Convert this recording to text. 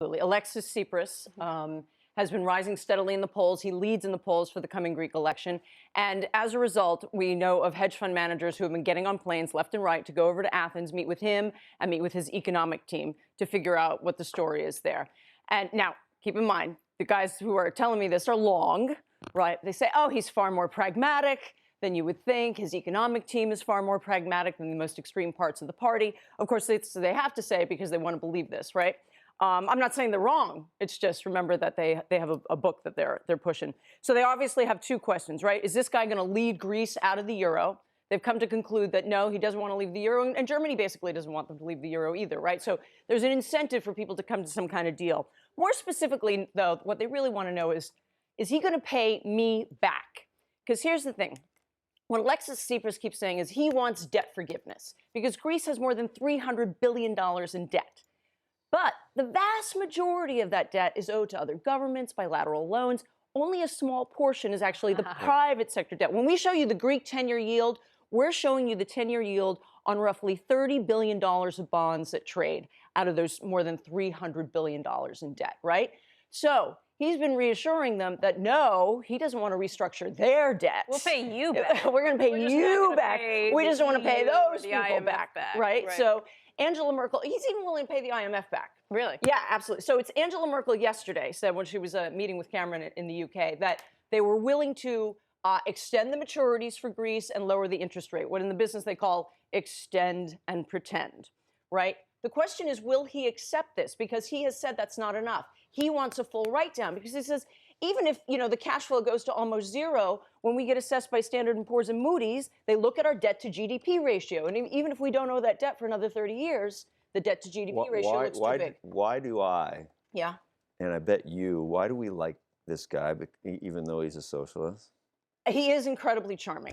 Absolutely. Alexis Tsipras has been rising steadily in the polls. He leads in the polls for the coming Greek election. And as a result, we know of hedge fund managers who have been getting on planes left and right to go over to Athens, meet with him and meet with his economic team to figure out what the story is there. And now, keep in mind, the guys who are telling me this are long, right? They say, oh, he's far more pragmatic than you would think. His economic team is far more pragmatic than the most extreme parts of the party. Of course, they have to say it because they want to believe this, right? I'm not saying they're wrong. It's just remember that they have a book that they're pushing. So they obviously have two questions, right? Is this guy going to lead Greece out of the euro? They've come to conclude that no, he doesn't want to leave the euro, and Germany basically doesn't want them to leave the euro either, right? So there's an incentive for people to come to some kind of deal. More specifically, though, what they really want to know is he going to pay me back? Because here's the thing. What Alexis Tsipras keeps saying is he wants debt forgiveness because Greece has more than $300 billion in debt. But the vast majority of that debt is owed to other governments, bilateral loans. Only a small portion is actually the private sector debt. When we show you the Greek 10-year yield, we're showing you the 10-year yield on roughly $30 billion of bonds that trade out of those more than $300 billion in debt, right? So he's been reassuring them that no, he doesn't want to restructure their debt. We'll pay you back. We're going to pay you back. We just want to pay those people back, right? So Angela Merkel, he's even willing to pay the IMF back. Really? Yeah, absolutely. So it's Angela Merkel yesterday said when she was meeting with Cameron in the UK that they were willing to extend the maturities for Greece and lower the interest rate, what in the business they call extend and pretend, right? The question is, will he accept this? Because he has said that's not enough. He wants a full write-down because he says, even if, the cash flow goes to almost zero, when we get assessed by Standard & Poor's and Moody's, they look at our debt to GDP ratio. And even if we don't owe that debt for another 30 years, the debt to GDP ratio looks too big. Why do I, yeah, and I bet you, why do we like this guy, even though he's a socialist? He is incredibly charming.